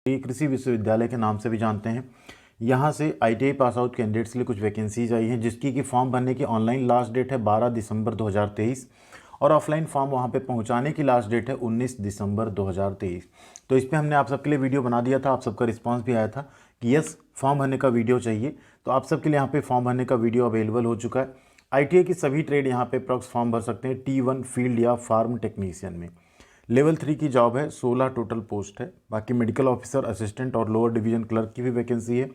ये कृषि विश्वविद्यालय के नाम से भी जानते हैं। यहाँ से ITI पास आउट कैंडिडेट्स के लिए कुछ वैकेंसीज आई हैं, जिसकी कि फॉर्म भरने की ऑनलाइन लास्ट डेट है 12 दिसंबर 2023 और ऑफलाइन फॉर्म वहाँ पे पहुँचाने की लास्ट डेट है 19 दिसंबर 2023। तो इस पर हमने आप सबके लिए वीडियो बना दिया था, आप सबका रिस्पांस भी आया था कि यस फॉर्म भरने का वीडियो चाहिए। तो आप सबके लिए यहाँ पे फॉर्म भरने का वीडियो अवेलेबल हो चुका है। ITI की सभी ट्रेड यहाँ पे अप्रॉक्स फॉर्म भर सकते हैं T1 फील्ड या फार्म टेक्नीशियन में। लेवल 3 की जॉब है, 16 टोटल पोस्ट है। बाकी मेडिकल ऑफिसर, असिस्टेंट और लोअर डिवीजन क्लर्क की भी वैकेंसी है।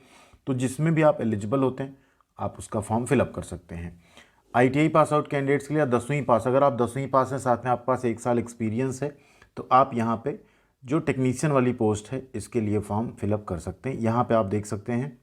तो जिसमें भी आप एलिजिबल होते हैं आप उसका फॉर्म फिलअप कर सकते हैं। ITI पास आउट कैंडिडेट्स के लिए 10वीं पास, अगर आप 10वीं पास हैं साथ में आपके पास 1 साल एक्सपीरियंस है तो आप यहाँ पे जो टेक्नीशियन वाली पोस्ट है इसके लिए फॉर्म फिलअप कर सकते हैं। यहाँ पे आप देख सकते हैं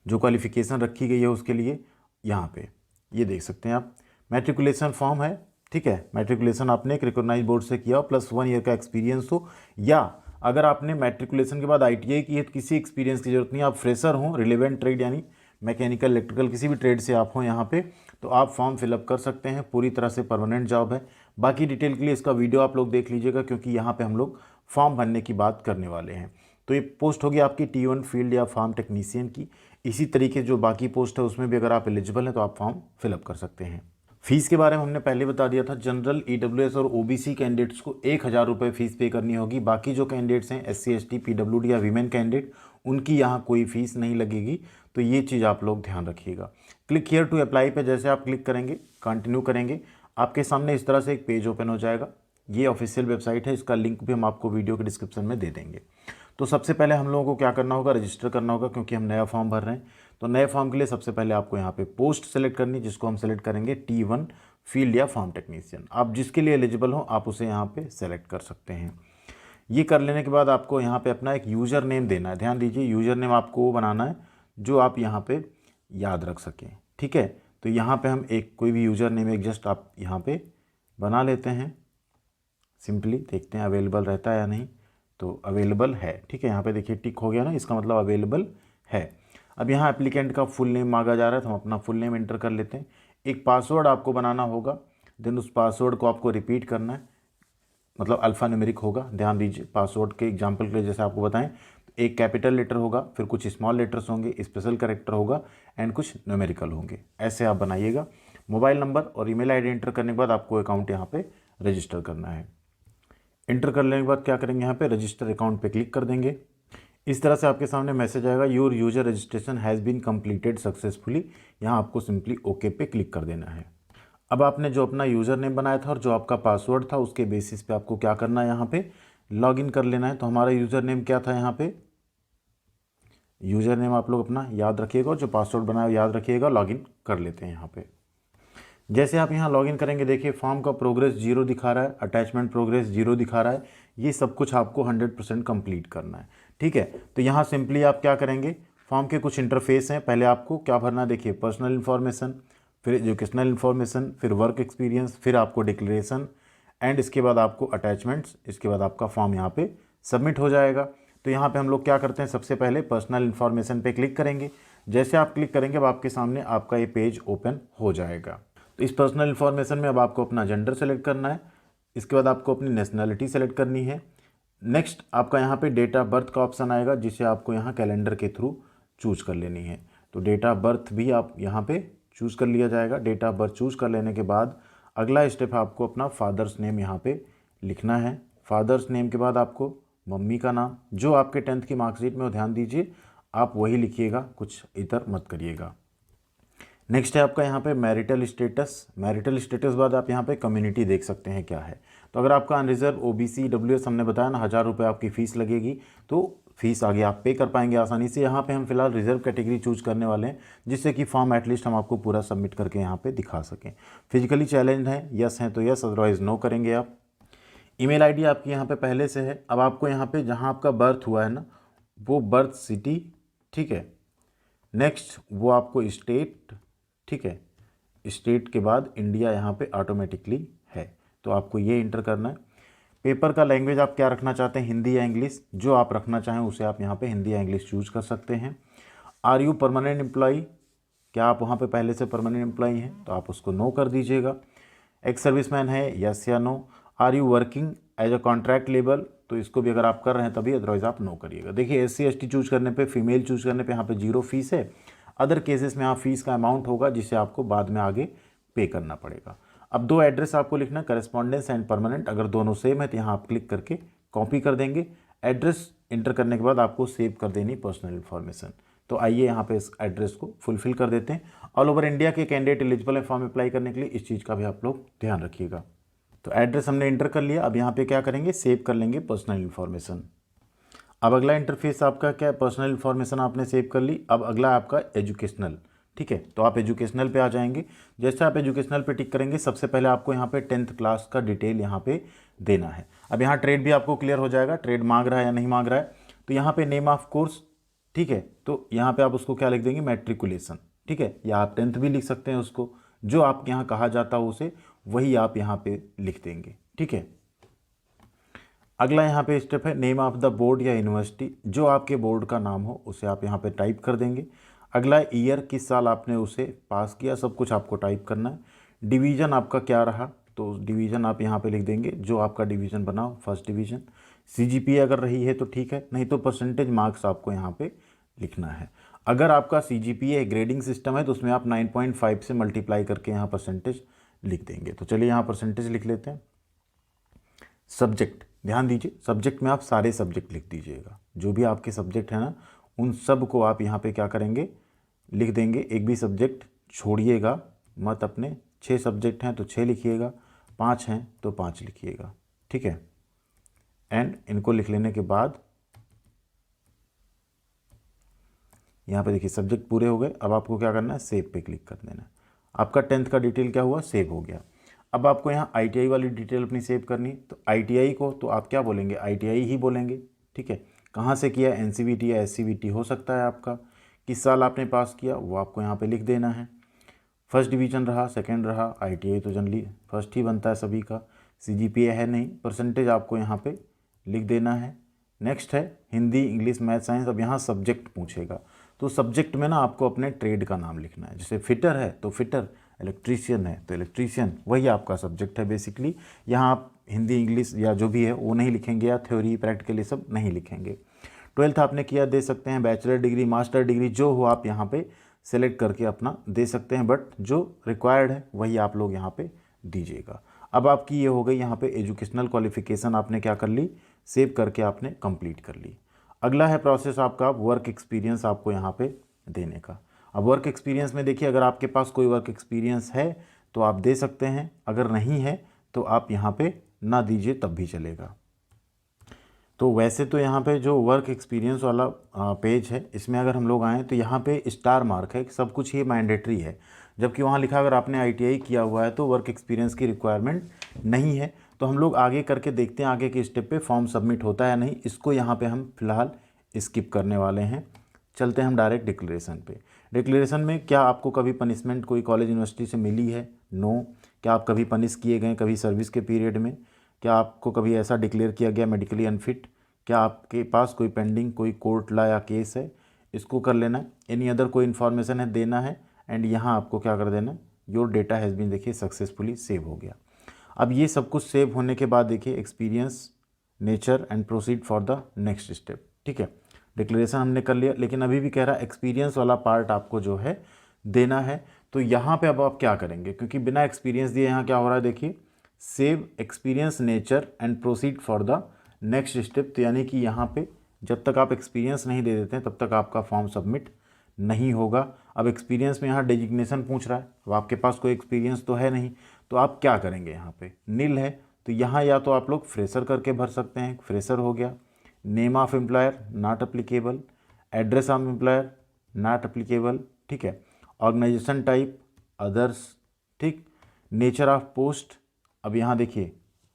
जो क्वालिफिकेशन रखी गई है उसके लिए, यहाँ पे ये देख सकते हैं आप। मैट्रिकुलेशन फॉर्म है, ठीक है। मैट्रिकुलेशन आपने एक रिकॉग्नाइज बोर्ड से किया हो, प्लस 1 ईयर का एक्सपीरियंस हो, या अगर आपने मैट्रिकुलेशन के बाद ITI की है तो किसी एक्सपीरियंस की जरूरत नहीं, आप फ्रेशर हों, रिलेवेंट ट्रेड यानी मैकेनिकल, इलेक्ट्रिकल किसी भी ट्रेड से आप हों यहाँ पे, तो आप फॉर्म फिलअप कर सकते हैं। पूरी तरह से परमानेंट जॉब है। बाकी डिटेल के लिए इसका वीडियो आप लोग देख लीजिएगा, क्योंकि यहाँ पे हम लोग फॉर्म भरने की बात करने वाले हैं। तो ये पोस्ट होगी आपकी T1 फील्ड या फार्म टेक्नीशियन की। इसी तरीके जो बाकी पोस्ट है उसमें भी अगर आप एलिजिबल हैं तो आप फॉर्म फिलअप कर सकते हैं। फीस के बारे में हमने पहले बता दिया था। जनरल, EWS और OBC कैंडिडेट्स को 1000 रुपये फीस पे करनी होगी। बाकी जो कैंडिडेट्स हैं SC ST PWD या वीमेन कैंडिडेट, उनकी यहाँ कोई फीस नहीं लगेगी। तो ये चीज़ आप लोग ध्यान रखिएगा। क्लिक हियर टू अप्लाई पे जैसे आप क्लिक करेंगे, कंटिन्यू करेंगे, आपके सामने इस तरह से एक पेज ओपन हो जाएगा। ये ऑफिशियल वेबसाइट है, इसका लिंक भी हम आपको वीडियो के डिस्क्रिप्शन में दे देंगे। तो सबसे पहले हम लोगों को क्या करना होगा, रजिस्टर करना होगा, क्योंकि हम नया फॉर्म भर रहे हैं। तो नए फॉर्म के लिए सबसे पहले आपको यहाँ पे पोस्ट सेलेक्ट करनी, जिसको हम सेलेक्ट करेंगे T1 फील्ड या फार्म टेक्नीशियन। आप जिसके लिए एलिजिबल हो आप उसे यहाँ पे सेलेक्ट कर सकते हैं। ये कर लेने के बाद आपको यहाँ पे अपना एक यूज़र नेम देना है। ध्यान दीजिए, यूज़र नेम आपको वो बनाना है जो आप यहाँ पे याद रख सकें, ठीक है। तो यहाँ पे हम एक कोई भी यूज़र नेम एक जस्ट आप यहाँ पे बना लेते हैं। सिंपली देखते हैं अवेलेबल रहता है या नहीं। तो अवेलेबल है, ठीक है। यहाँ पे देखिए टिक हो गया ना, इसका मतलब अवेलेबल है। अब यहाँ एप्लीकेंट का फुल नेम मांगा जा रहा है तो हम अपना फुल नेम एंटर कर लेते हैं। एक पासवर्ड आपको बनाना होगा, देन उस पासवर्ड को आपको रिपीट करना है, मतलब अल्फ़ा न्यूमेरिक होगा। ध्यान दीजिए, पासवर्ड के एग्जाम्पल के लिए जैसे आपको बताएं, एक कैपिटल लेटर होगा, फिर कुछ स्मॉल लेटर्स होंगे, स्पेशल कैरेक्टर होगा एंड कुछ न्यूमेरिकल होंगे। ऐसे आप बनाइएगा। मोबाइल नंबर और ईमेल आईडी एंटर करने के बाद आपको अकाउंट यहाँ पे रजिस्टर करना है। एंटर कर लेने के बाद क्या करेंगे, यहाँ पे रजिस्टर अकाउंट पे क्लिक कर देंगे। इस तरह से आपके सामने मैसेज आएगा, your user registration has been completed successfully. यहाँ आपको सिंपली ओके पे क्लिक कर देना है। अब आपने जो अपना यूज़र नेम बनाया था और जो आपका पासवर्ड था उसके बेसिस पे आपको क्या करना है, यहाँ पे लॉगिन कर लेना है। तो हमारा यूज़र नेम क्या था, यहाँ पे यूज़र नेम आप लोग अपना याद रखिएगा और जो पासवर्ड बनाया याद रखिएगा। लॉगिन कर लेते हैं यहाँ पे। जैसे आप यहाँ लॉगिन करेंगे, देखिए फॉर्म का प्रोग्रेस 0 दिखा रहा है, अटैचमेंट प्रोग्रेस 0 दिखा रहा है। ये सब कुछ आपको 100% कंप्लीट करना है, ठीक है। तो यहाँ सिंपली आप क्या करेंगे, फॉर्म के कुछ इंटरफेस हैं। पहले आपको क्या भरना है, देखिए पर्सनल इन्फॉर्मेशन, फिर एजुकेशनल इन्फॉर्मेशन, फिर वर्क एक्सपीरियंस, फिर आपको डिक्लेरेशन एंड इसके बाद आपको अटैचमेंट्स, इसके बाद आपका फॉर्म यहाँ पे सबमिट हो जाएगा। तो यहाँ पे हम लोग क्या करते हैं, सबसे पहले पर्सनल इन्फॉर्मेशन पे क्लिक करेंगे। जैसे आप क्लिक करेंगे अब आपके सामने आपका ये पेज ओपन हो जाएगा। तो इस पर्सनल इन्फॉर्मेशन में अब आपको अपना जेंडर सेलेक्ट करना है, इसके बाद आपको अपनी नेशनैलिटी सेलेक्ट करनी है। नेक्स्ट आपका यहाँ पे डेट ऑफ बर्थ का ऑप्शन आएगा, जिसे आपको यहाँ कैलेंडर के थ्रू चूज कर लेनी है। तो डेट ऑफ बर्थ भी आप यहाँ पे चूज़ कर लिया जाएगा। डेट ऑफ बर्थ चूज़ कर लेने के बाद अगला स्टेप है आपको अपना फादर्स नेम यहाँ पे लिखना है। फादर्स नेम के बाद आपको मम्मी का नाम, जो आपके 10th की मार्कशीट में हो, ध्यान दीजिए आप वही लिखिएगा, कुछ इधर मत करिएगा। नेक्स्ट है आपका यहाँ पे मैरिटल स्टेटस। मैरिटल स्टेटस बाद आप यहाँ पे कम्युनिटी देख सकते हैं क्या है। तो अगर आपका अनरिजर्व, OBC, EWS हमने बताया ना 1000 रुपये आपकी फ़ीस लगेगी, तो फीस आगे आप पे कर पाएंगे आसानी से। यहाँ पे हम फिलहाल रिजर्व कैटेगरी चूज करने वाले हैं, जिससे कि फॉर्म एटलीस्ट हम आपको पूरा सबमिट करके यहाँ पे दिखा सकें। फिजिकली चैलेंज है, यस है तो यस, अदरवाइज नो करेंगे आप। ईमेल आईडी आपकी यहाँ पे पहले से है। अब आपको यहाँ पे जहाँ आपका बर्थ हुआ है ना, वो बर्थ सिटी, ठीक है। नेक्स्ट वो आपको स्टेट, ठीक है। स्टेट के बाद इंडिया यहाँ पे ऑटोमेटिकली है, तो आपको ये इंटर करना है। पेपर का लैंग्वेज आप क्या रखना चाहते हैं, हिंदी या इंग्लिश, जो आप रखना चाहें उसे आप यहाँ पे हिंदी या इंग्लिश चूज कर सकते हैं। आर यू परमानेंट एम्प्लॉई, क्या आप वहाँ पे पहले से परमानेंट एम्प्लॉई हैं, तो आप उसको नो कर दीजिएगा। एक्स सर्विसमैन है, यस या no. Are you working as a contract labour, तो इसको भी अगर आप कर रहे हैं तभी, अदरवाइज़ आप नो करिएगा। देखिए SC ST चूज करने पे, फीमेल चूज करने पे यहाँ पे 0 फीस है। अदर केसेस में यहाँ फीस का अमाउंट होगा जिसे आपको बाद में आगे पे करना पड़ेगा। अब 2 एड्रेस आपको लिखना, करस्पॉन्डेंस एंड परमानेंट। अगर दोनों सेम है तो यहाँ आप क्लिक करके कॉपी कर देंगे। एड्रेस इंटर करने के बाद आपको सेव कर देनी पर्सनल इन्फॉर्मेशन। तो आइए यहाँ पे इस एड्रेस को फुलफिल कर देते हैं। ऑल ओवर इंडिया के कैंडिडेट एलिजिबल है फॉर्म अप्लाई करने के लिए, इस चीज़ का भी आप लोग ध्यान रखिएगा। तो एड्रेस हमने इंटर कर लिया। अब यहाँ पे क्या करेंगे, सेव कर लेंगे पर्सनल इन्फॉर्मेशन। अब अगला इंटरफेस आपका क्या है, पर्सनल इन्फॉर्मेशन आपने सेव कर ली। अब अगला आपका एजुकेशनल, ठीक है। तो आप एजुकेशनल पे आ जाएंगे। जैसे आप एजुकेशनल पे टिक करेंगे, सबसे पहले आपको यहाँ पे 10th क्लास का डिटेल यहाँ पे देना है। अब यहाँ ट्रेड भी आपको क्लियर हो जाएगा, ट्रेड मांग रहा है या नहीं मांग रहा है। तो यहाँ पे नेम ऑफ कोर्स, ठीक है, तो यहाँ पे आप उसको क्या लिख देंगे, मैट्रिकुलेशन, ठीक है, या आप 10th भी लिख सकते हैं उसको, जो आपके यहाँ कहा जाता हो उसे वही आप यहाँ पे लिख देंगे, ठीक है। अगला यहाँ पे स्टेप है नेम ऑफ द बोर्ड या यूनिवर्सिटी, जो आपके बोर्ड का नाम हो उसे आप यहाँ पे टाइप कर देंगे। अगला ईयर, किस साल आपने उसे पास किया, सब कुछ आपको टाइप करना है। डिवीज़न आपका क्या रहा, तो डिवीज़न आप यहाँ पे लिख देंगे जो आपका डिवीज़न बना हो, फर्स्ट डिवीज़न। CGPA अगर रही है तो ठीक है, नहीं तो परसेंटेज मार्क्स आपको यहाँ पे लिखना है। अगर आपका CGPA ग्रेडिंग सिस्टम है तो उसमें आप 9.5 से मल्टीप्लाई करके यहाँ परसेंटेज लिख देंगे। तो चलिए यहाँ परसेंटेज लिख लेते हैं। सब्जेक्ट, ध्यान दीजिए, सब्जेक्ट में आप सारे सब्जेक्ट लिख दीजिएगा, जो भी आपके सब्जेक्ट है ना उन सब को आप यहाँ पे क्या करेंगे, लिख देंगे। एक भी सब्जेक्ट छोड़िएगा मत अपने। 6 सब्जेक्ट हैं तो 6 लिखिएगा, 5 हैं तो 5 लिखिएगा, ठीक है। एंड इनको लिख लेने के बाद यहाँ पे देखिए सब्जेक्ट पूरे हो गए। अब आपको क्या करना है, सेव पे क्लिक कर देना है। आपका 10th का डिटेल क्या हुआ, सेव हो गया। अब आपको यहाँ ITI वाली डिटेल अपनी सेव करनी, तो ITI को तो आप क्या बोलेंगे, ITI ही बोलेंगे, ठीक है। कहाँ से किया, NCVT या SCVT हो सकता है आपका। किस साल आपने पास किया वो आपको यहाँ पे लिख देना है। फर्स्ट डिवीज़न रहा, सेकंड रहा, ITI तो जनरली फर्स्ट ही बनता है सभी का। CGPA है नहीं, परसेंटेज आपको यहाँ पे लिख देना है। नेक्स्ट है हिंदी, इंग्लिश, मैथ, साइंस। अब यहाँ सब्जेक्ट पूछेगा, तो सब्जेक्ट में ना आपको अपने ट्रेड का नाम लिखना है। जैसे फिटर है तो फिटर, इलेक्ट्रीशियन है तो इलेक्ट्रीशियन, वही आपका सब्जेक्ट है बेसिकली। यहाँ आप हिंदी, इंग्लिश या जो भी है वो नहीं लिखेंगे, या थ्योरी प्रैक्टिकल ये सब नहीं लिखेंगे। 12th आपने किया दे सकते हैं, बैचलर डिग्री, मास्टर डिग्री, जो हो आप यहाँ पे सेलेक्ट करके अपना दे सकते हैं, बट जो रिक्वायर्ड है वही आप लोग यहाँ पे दीजिएगा। अब आपकी ये हो गई यहाँ पे एजुकेशनल क्वालिफिकेशन, आपने क्या कर ली, सेव करके आपने कंप्लीट कर ली। अगला है प्रोसेस आपका वर्क एक्सपीरियंस आपको यहाँ पे देने का। अब वर्क एक्सपीरियंस में देखिए, अगर आपके पास कोई वर्क एक्सपीरियंस है तो आप दे सकते हैं, अगर नहीं है तो आप यहाँ पे ना दीजिए तब भी चलेगा। तो वैसे तो यहाँ पे जो वर्क एक्सपीरियंस वाला पेज है, इसमें अगर हम लोग आएँ तो यहाँ पे स्टार मार्क है, सब कुछ ये मैंडेटरी है। जबकि वहाँ लिखा अगर आपने ITI किया हुआ है तो वर्क एक्सपीरियंस की रिक्वायरमेंट नहीं है। तो हम लोग आगे करके देखते हैं आगे के स्टेप पे फॉर्म सबमिट होता है या नहीं। इसको यहाँ पे हम फिलहाल स्किप करने वाले हैं। चलते हैं हम डायरेक्ट डिक्लेरेशन पे। डिक्लेरेशन में क्या आपको कभी पनिशमेंट कोई कॉलेज यूनिवर्सिटी से मिली है, नो। क्या आप कभी पनिश किए गए कभी सर्विस के पीरियड में, क्या आपको कभी ऐसा डिक्लेयर किया गया मेडिकली अनफिट, क्या आपके पास कोई पेंडिंग कोई कोर्ट ला या केस है, इसको कर लेना है। एनी अदर कोई इन्फॉर्मेशन है देना है, एंड यहाँ आपको क्या कर देना, योर डेटा हैज़ बीन, देखिए सक्सेसफुली सेव हो गया। अब ये सब कुछ सेव होने के बाद देखिए experience, nature and proceed for the next step, ठीक है। डिक्लेरेशन हमने कर लिया, लेकिन अभी भी कह रहा है एक्सपीरियंस वाला पार्ट आपको जो है देना है। तो यहाँ पे अब आप क्या करेंगे, क्योंकि बिना एक्सपीरियंस दिए यहाँ क्या हो रहा है, देखिए save experience, nature and proceed for the next step. तो यानी कि यहाँ पे जब तक आप एक्सपीरियंस नहीं दे देते हैं तब तक आपका फॉर्म सबमिट नहीं होगा। अब एक्सपीरियंस में यहाँ डेजिग्नेशन पूछ रहा है, अब आपके पास कोई एक्सपीरियंस तो है नहीं, तो आप क्या करेंगे, यहाँ पे नील है तो यहाँ या तो आप लोग फ्रेशर करके भर सकते हैं, फ्रेशर हो गया। Name of employer not applicable, address of employer not applicable, ठीक है। ऑर्गेनाइजेशन टाइप अदर्स, ठीक। नेचर ऑफ पोस्ट, अब यहाँ देखिए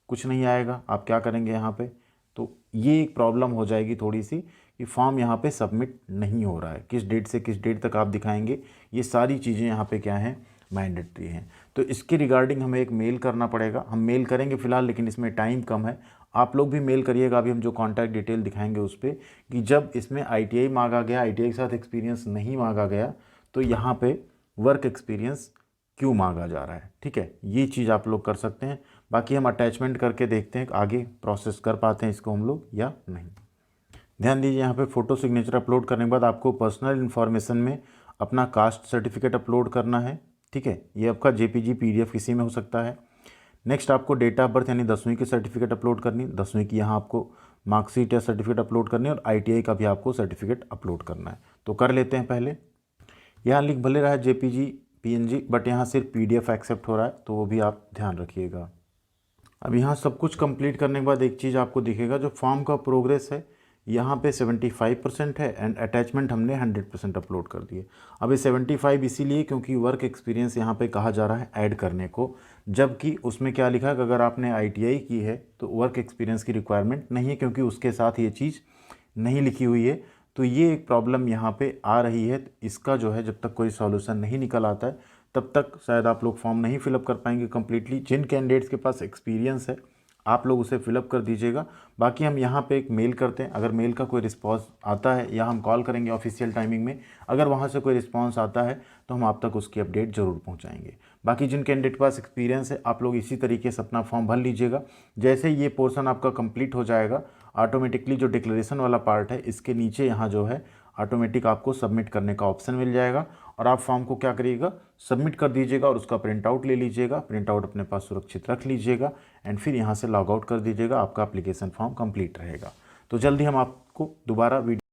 कुछ नहीं आएगा, आप क्या करेंगे यहाँ पे, तो ये एक प्रॉब्लम हो जाएगी थोड़ी सी कि फॉर्म यहाँ पे सबमिट नहीं हो रहा है, किस डेट से किस डेट तक आप दिखाएंगे, ये सारी चीज़ें यहाँ पे क्या हैं, मैंडेटरी हैं। तो इसके रिगार्डिंग हमें एक मेल करना पड़ेगा, हम मेल करेंगे फिलहाल, लेकिन इसमें टाइम कम है। आप लोग भी मेल करिएगा, अभी हम जो कॉन्टैक्ट डिटेल दिखाएंगे उस पर, कि जब इसमें ITI मांगा गया, ITI के साथ एक्सपीरियंस नहीं मांगा गया, तो यहाँ पे वर्क एक्सपीरियंस क्यों मांगा जा रहा है, ठीक है। ये चीज़ आप लोग कर सकते हैं। बाकी हम अटैचमेंट करके देखते हैं आगे प्रोसेस कर पाते हैं इसको हम लोग या नहीं। ध्यान दीजिए यहाँ पे फ़ोटो सिग्नेचर अपलोड करने के बाद आपको पर्सनल इन्फॉर्मेशन में अपना कास्ट सर्टिफिकेट अपलोड करना है। ठीक है, ये आपका JPG PDF किसी में हो सकता है। नेक्स्ट आपको डेट ऑफ बर्थ यानी 10वीं की सर्टिफिकेट अपलोड करनी, 10वीं की यहाँ आपको मार्कशीट या सर्टिफिकेट अपलोड करनी है और ITI का भी आपको सर्टिफिकेट अपलोड करना है। तो कर लेते हैं पहले। यहाँ लिख भले रहा है JPG PNG, बट यहाँ सिर्फ PDF एक्सेप्ट हो रहा है, तो वो भी आप ध्यान रखिएगा। अब यहाँ सब कुछ कंप्लीट करने के बाद एक चीज़ आपको दिखेगा, जो फॉर्म का प्रोग्रेस है यहाँ पे 75% है एंड अटैचमेंट हमने 100% अपलोड कर दिए। अब ये 75 इसीलिए क्योंकि वर्क एक्सपीरियंस यहाँ पे कहा जा रहा है ऐड करने को, जबकि उसमें क्या लिखा है कि अगर आपने ITI की है तो वर्क एक्सपीरियंस की रिक्वायरमेंट नहीं है, क्योंकि उसके साथ ये चीज़ नहीं लिखी हुई है। तो ये एक प्रॉब्लम यहाँ पे आ रही है। इसका जो है जब तक कोई सॉल्यूशन नहीं निकल आता है तब तक शायद आप लोग फॉर्म नहीं फिलअप कर पाएंगे कम्प्लीटली। जिन कैंडिडेट्स के पास एक्सपीरियंस है आप लोग उसे फिलअप कर दीजिएगा। बाकी हम यहाँ पे एक मेल करते हैं, अगर मेल का कोई रिस्पॉन्स आता है या हम कॉल करेंगे ऑफिशियल टाइमिंग में, अगर वहाँ से कोई रिस्पॉन्स आता है तो हम आप तक उसकी अपडेट ज़रूर पहुँचाएंगे। बाकी जिन कैंडिडेट के पास एक्सपीरियंस है आप लोग इसी तरीके से अपना फॉर्म भर लीजिएगा। जैसे ये पोर्शन आपका कंप्लीट हो जाएगा ऑटोमेटिकली जो डिक्लेरेशन वाला पार्ट है इसके नीचे यहाँ जो है ऑटोमेटिक आपको सबमिट करने का ऑप्शन मिल जाएगा और आप फॉर्म को क्या करिएगा, सबमिट कर दीजिएगा और उसका प्रिंट आउट ले लीजिएगा। प्रिंट आउट अपने पास सुरक्षित रख लीजिएगा एंड फिर यहाँ से लॉग आउट कर दीजिएगा। आपका एप्लीकेशन फॉर्म कंप्लीट रहेगा। तो जल्दी हम आपको दोबारा वीडियो